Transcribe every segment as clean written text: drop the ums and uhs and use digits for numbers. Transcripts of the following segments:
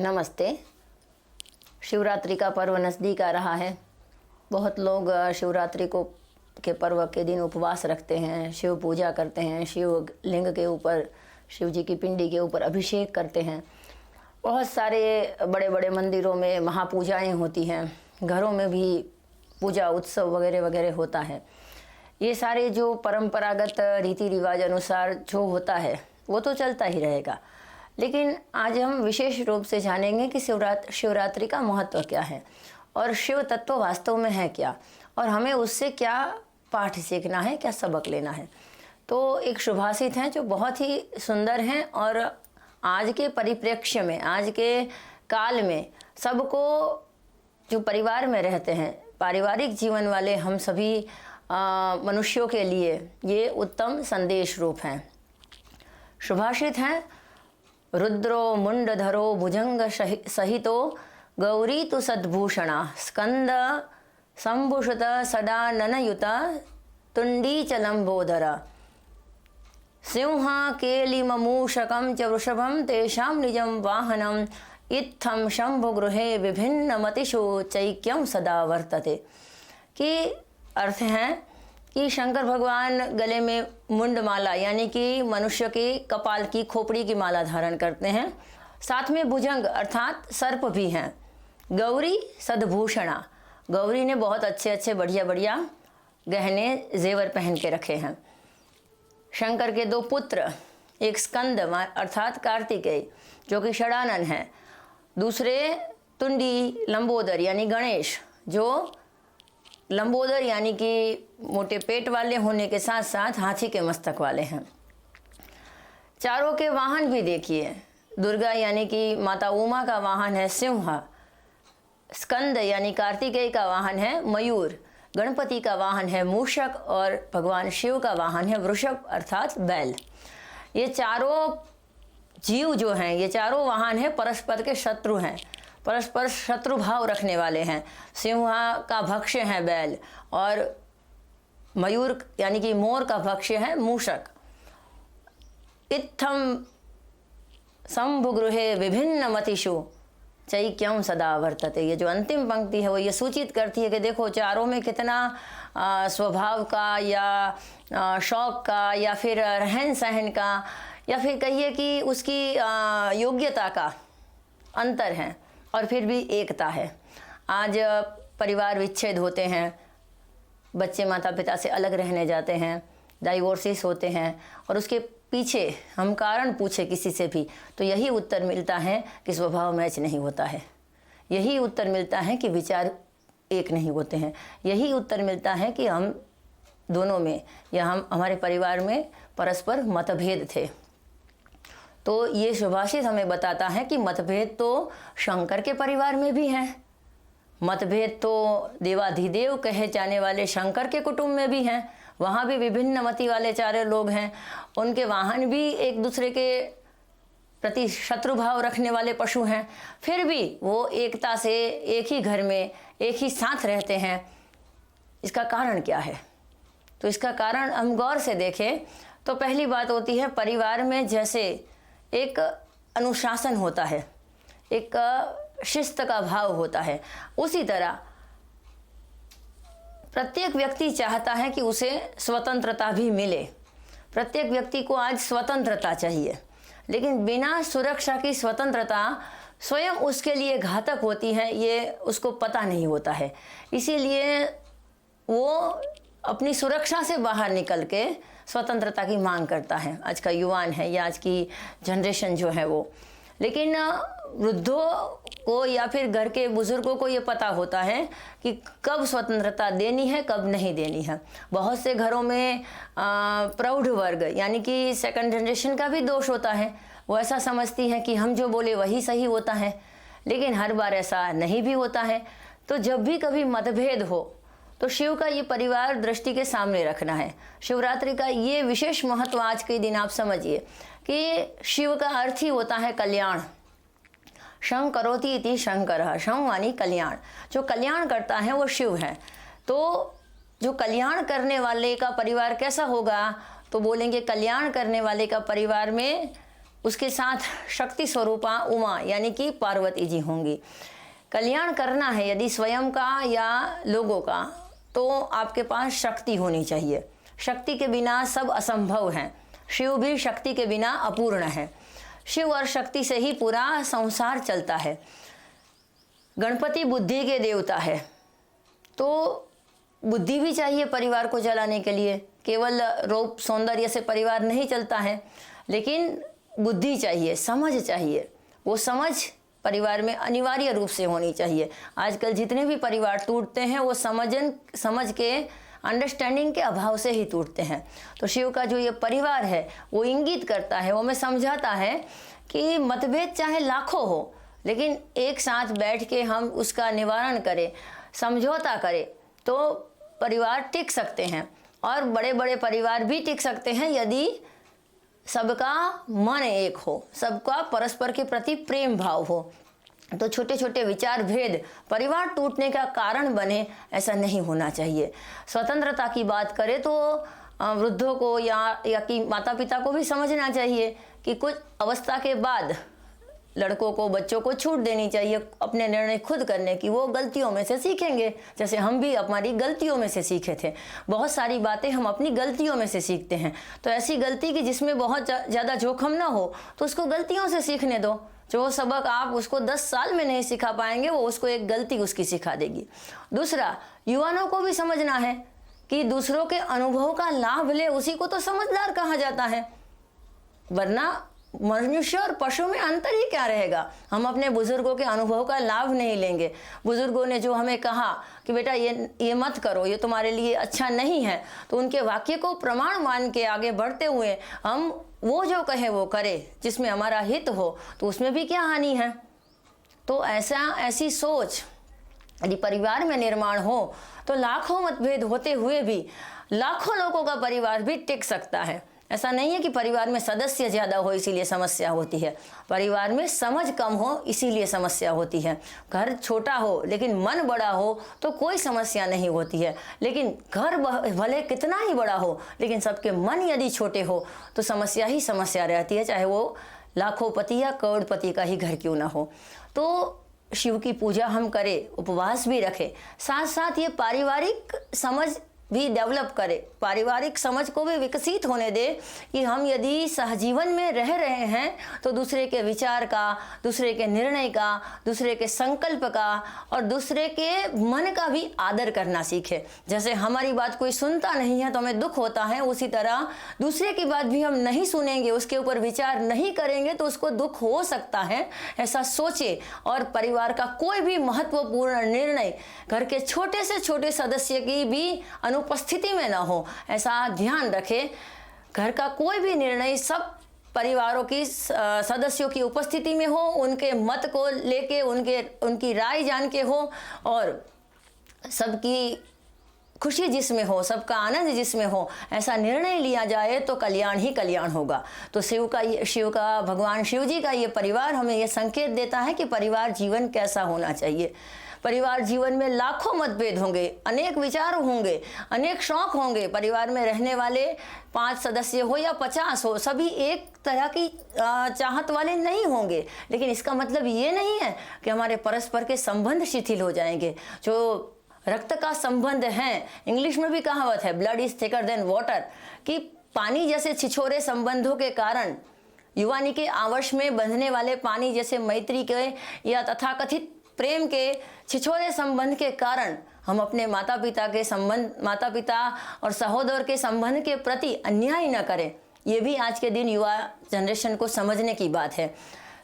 नमस्ते। शिवरात्रि का पर्व नज़दीक आ रहा है। बहुत लोग शिवरात्रि को के पर्व के दिन उपवास रखते हैं, शिव पूजा करते हैं, शिव लिंग के ऊपर, शिव जी की पिंडी के ऊपर अभिषेक करते हैं। बहुत सारे बड़े बड़े मंदिरों में महापूजाएं होती हैं, घरों में भी पूजा उत्सव वगैरह वगैरह होता है। ये सारे जो परंपरागत रीति रिवाज अनुसार जो होता है वो तो चलता ही रहेगा, लेकिन आज हम विशेष रूप से जानेंगे कि शिवरात्रि का महत्व क्या है और शिव तत्व वास्तव में है क्या, और हमें उससे क्या पाठ सीखना है, क्या सबक लेना है। तो एक सुभाषित हैं जो बहुत ही सुंदर हैं और आज के परिप्रेक्ष्य में, आज के काल में सबको, जो परिवार में रहते हैं, पारिवारिक जीवन वाले हम सभी मनुष्यों के लिए ये उत्तम संदेश रूप हैं। सुभाषित हैं, रुद्रो मुंडधरो भुजंग सहितो गौरी तु सद्भूषणा स्कंद संभुषुत सदा ननयुता तुंडी च लंबोदरा सिंह केलिममूषकं च वृषभं तेषां निजं वाहनम् इत्थं शंभुगृहे विभिन्नमतिषु चैक्यं सदा वर्तते। कि अर्थ है कि शंकर भगवान गले में मुंड माला यानी कि मनुष्य के कपाल की खोपड़ी की माला धारण करते हैं, साथ में भुजंग अर्थात सर्प भी हैं। गौरी सद्भूषणा, गौरी ने बहुत अच्छे अच्छे बढ़िया बढ़िया गहने जेवर पहन के रखे हैं। शंकर के दो पुत्र, एक स्कंद अर्थात कार्तिकेय जो कि षडानन है, दूसरे तुंडी लंबोदर यानी गणेश, जो लंबोदर यानी कि मोटे पेट वाले होने के साथ साथ हाथी के मस्तक वाले हैं। चारों के वाहन भी देखिए, दुर्गा यानी कि माता उमा का वाहन है सिंह, स्कंद यानी कार्तिकेय का वाहन है मयूर, गणपति का वाहन है मूषक और भगवान शिव का वाहन है वृषभ अर्थात बैल। ये चारों जीव जो हैं, ये चारों वाहन हैं परस्पर के शत्रु हैं, परस्पर शत्रु भाव रखने वाले हैं। सिंह का भक्ष्य है बैल और मयूर यानी कि मोर का भक्ष्य है मूषक। इत्थम शंभुगृहे विभिन्न मतिषु चैक्यं सदा वर्तते। ये जो अंतिम पंक्ति है वो ये सूचित करती है कि देखो चारों में कितना स्वभाव का या शौक का या फिर रहन सहन का या फिर कहिए कि उसकी योग्यता का अंतर है, और फिर भी एकता है। आज परिवार विच्छेद होते हैं, बच्चे माता पिता से अलग रहने जाते हैं, डाइवोर्सेस होते हैं, और उसके पीछे हम कारण पूछे किसी से भी तो यही उत्तर मिलता है कि स्वभाव मैच नहीं होता है, यही उत्तर मिलता है कि विचार एक नहीं होते हैं, यही उत्तर मिलता है कि हम दोनों में या हम हमारे परिवार में परस्पर मतभेद थे। तो ये सुभाषित हमें बताता है कि मतभेद तो शंकर के परिवार में भी हैं, मतभेद तो देवाधिदेव कहे जाने वाले शंकर के कुटुंब में भी हैं, वहाँ भी विभिन्न मति वाले चारों लोग हैं, उनके वाहन भी एक दूसरे के प्रति शत्रुभाव रखने वाले पशु हैं, फिर भी वो एकता से एक ही घर में एक ही साथ रहते हैं। इसका कारण क्या है? तो इसका कारण हम गौर से देखें तो पहली बात होती है, परिवार में जैसे एक अनुशासन होता है, एक शिस्त का भाव होता है, उसी तरह प्रत्येक व्यक्ति चाहता है कि उसे स्वतंत्रता भी मिले। प्रत्येक व्यक्ति को आज स्वतंत्रता चाहिए, लेकिन बिना सुरक्षा की स्वतंत्रता स्वयं उसके लिए घातक होती है, ये उसको पता नहीं होता है। इसीलिए वो अपनी सुरक्षा से बाहर निकल के स्वतंत्रता की मांग करता है, आज का युवान है या आज की जनरेशन जो है वो। लेकिन वृद्धों को या फिर घर के बुजुर्गों को ये पता होता है कि कब स्वतंत्रता देनी है, कब नहीं देनी है। बहुत से घरों में प्रौढ़ वर्ग यानी कि सेकंड जनरेशन का भी दोष होता है, वो ऐसा समझती है कि हम जो बोले वही सही होता है, लेकिन हर बार ऐसा नहीं भी होता है। तो जब भी कभी मतभेद हो तो शिव का ये परिवार दृष्टि के सामने रखना है। शिवरात्रि का ये विशेष महत्व आज के दिन आप समझिए कि शिव का अर्थ ही होता है कल्याण। शं करोति इति शंकर, शं यानी कल्याण, जो कल्याण करता है वो शिव है। तो जो कल्याण करने वाले का परिवार कैसा होगा, तो बोलेंगे कल्याण करने वाले का परिवार में उसके साथ शक्ति स्वरूपा उमा यानी कि पार्वती जी होंगी। कल्याण करना है यदि स्वयं का या लोगों का, तो आपके पास शक्ति होनी चाहिए। शक्ति के बिना सब असंभव है। शिव भी शक्ति के बिना अपूर्ण है। शिव और शक्ति से ही पूरा संसार चलता है। गणपति बुद्धि के देवता है, तो बुद्धि भी चाहिए परिवार को चलाने के लिए। केवल रूप सौंदर्य से परिवार नहीं चलता है, लेकिन बुद्धि चाहिए, समझ चाहिए। वो समझ परिवार में अनिवार्य रूप से होनी चाहिए। आजकल जितने भी परिवार टूटते हैं वो समझ के अंडरस्टैंडिंग के अभाव से ही टूटते हैं। तो शिव का जो ये परिवार है वो इंगित करता है, वो हमें समझाता है कि मतभेद चाहे लाखों हो, लेकिन एक साथ बैठ के हम उसका निवारण करें, समझौता करें, तो परिवार टिक सकते हैं। और बड़े बड़े परिवार भी टिक सकते हैं यदि सबका मन एक हो, सबका परस्पर के प्रति प्रेम भाव हो। तो छोटे छोटे विचार भेद परिवार टूटने का कारण बने, ऐसा नहीं होना चाहिए। स्वतंत्रता की बात करें तो वृद्धों को या कि माता पिता को भी समझना चाहिए कि कुछ अवस्था के बाद लड़कों को, बच्चों को छूट देनी चाहिए अपने निर्णय खुद करने की। वो गलतियों में से सीखेंगे, जैसे हम भी हमारी गलतियों में से सीखे थे। बहुत सारी बातें हम अपनी गलतियों में से सीखते हैं। तो ऐसी गलती कि जिसमें बहुत ज़्यादा जोखम ना हो, तो उसको गलतियों से सीखने दो। जो सबक आप उसको 10 साल में नहीं सिखा पाएंगे, वो उसको एक गलती उसकी सिखा देगी। दूसरा, युवाओं को भी समझना है कि दूसरों के अनुभव का लाभ ले, उसी को तो समझदार कहा जाता है। वरना मनुष्य और पशु में अंतर ही क्या रहेगा। हम अपने बुजुर्गों के अनुभव का लाभ नहीं लेंगे। बुजुर्गों ने जो हमें कहा कि बेटा ये मत करो, ये तुम्हारे लिए अच्छा नहीं है, तो उनके वाक्य को प्रमाण मान के आगे बढ़ते हुए हम वो जो कहे वो करें, जिसमें हमारा हित हो, तो उसमें भी क्या हानि है। तो ऐसी सोच यदि परिवार में निर्माण हो तो लाखों मतभेद होते हुए भी लाखों लोगों का परिवार भी टिक सकता है। ऐसा नहीं है कि परिवार में सदस्य ज़्यादा हो इसीलिए समस्या होती है। परिवार में समझ कम हो इसीलिए समस्या होती है। घर छोटा हो लेकिन मन बड़ा हो तो कोई समस्या नहीं होती है। लेकिन घर भले कितना ही बड़ा हो, लेकिन सबके मन यदि छोटे हो तो समस्या ही समस्या रहती है, चाहे वो लाखोंपति या करोड़पति का ही घर क्यों ना हो। तो शिव की पूजा हम करें, उपवास भी रखें, साथ साथ ये पारिवारिक समझ भी डेवलप करें, पारिवारिक समझ को भी विकसित होने दे कि हम यदि सहजीवन में रह रहे हैं तो दूसरे के विचार का, दूसरे के निर्णय का, दूसरे के संकल्प का और दूसरे के मन का भी आदर करना सीखे। जैसे हमारी बात कोई सुनता नहीं है तो हमें दुख होता है, उसी तरह दूसरे की बात भी हम नहीं सुनेंगे, उसके ऊपर विचार नहीं करेंगे तो उसको दुख हो सकता है, ऐसा सोचे। और परिवार का कोई भी महत्वपूर्ण निर्णय घर के छोटे से छोटे सदस्य की भी उपस्थिति में ना हो, ऐसा ध्यान रखें। घर का कोई भी निर्णय सब परिवारों की सदस्यों की उपस्थिति में हो, उनके मत को लेके, उनकी राय जान के हो और सबकी खुशी जिसमें हो, सबका आनंद जिसमें हो, ऐसा निर्णय लिया जाए तो कल्याण ही कल्याण होगा। तो भगवान शिव जी का ये परिवार हमें ये संकेत देता है कि परिवार जीवन कैसा होना चाहिए। परिवार जीवन में लाखों मतभेद होंगे, अनेक विचार होंगे, अनेक शौक होंगे। परिवार में रहने वाले 5 सदस्य हो या 50 हो, सभी एक तरह की चाहत वाले नहीं होंगे, लेकिन इसका मतलब ये नहीं है कि हमारे परस्पर के संबंध शिथिल हो जाएंगे। जो रक्त का संबंध है, इंग्लिश में भी कहावत है, blood is thicker than water, कि पानी जैसे छिछोरे संबंधों के कारण, युवानी के आवर्ष में बंधने वाले पानी जैसे मैत्री के या तथाकथित प्रेम के छिछोरे संबंध के कारण हम अपने माता पिता और सहोदर के संबंध के प्रति अन्याय न करें। ये भी आज के दिन युवा जनरेशन को समझने की बात है।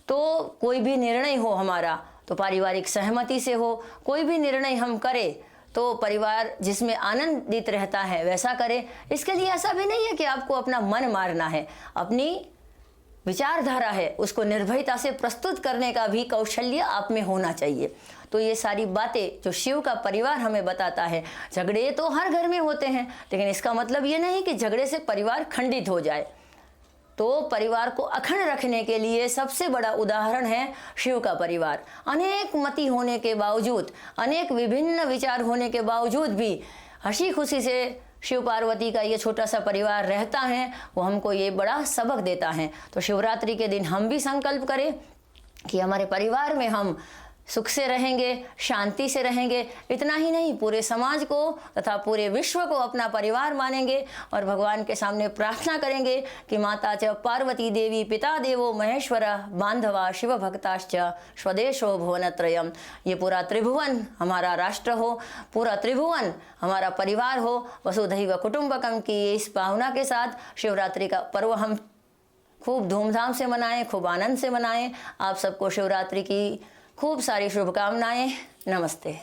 तो कोई भी निर्णय हो हमारा तो पारिवारिक सहमति से हो, कोई भी निर्णय हम करें तो परिवार जिसमें आनंदित रहता है वैसा करें। इसके लिए ऐसा भी नहीं है कि आपको अपना मन मारना है, अपनी विचारधारा है उसको निर्भयता से प्रस्तुत करने का भी कौशल्य आप में होना चाहिए। तो ये सारी बातें जो शिव का परिवार हमें बताता है, झगड़े तो हर घर में होते हैं, लेकिन इसका मतलब ये नहीं कि झगड़े से परिवार खंडित हो जाए। तो परिवार को अखंड रखने के लिए सबसे बड़ा उदाहरण है शिव का परिवार। अनेक मति होने के बावजूद, अनेक विभिन्न विचार होने के बावजूद भी हंसी खुशी से शिव पार्वती का ये छोटा सा परिवार रहता है, वो हमको ये बड़ा सबक देता है। तो शिवरात्रि के दिन हम भी संकल्प करें कि हमारे परिवार में हम सुख से रहेंगे, शांति से रहेंगे। इतना ही नहीं, पूरे समाज को तथा पूरे विश्व को अपना परिवार मानेंगे और भगवान के सामने प्रार्थना करेंगे कि माता च पार्वती देवी, पिता देवो महेश्वर, बांधवा शिव भक्ताश्च, स्वदेशो भुवनत्रयम्। ये पूरा त्रिभुवन हमारा राष्ट्र हो, पूरा त्रिभुवन हमारा परिवार हो, वसुधैव कुटुंबकम की इस भावना के साथ शिवरात्रि का पर्व हम खूब धूमधाम से मनाएं, खूब आनंद से मनाएं। आप सबको शिवरात्रि की खूब सारी शुभकामनाएं। नमस्ते।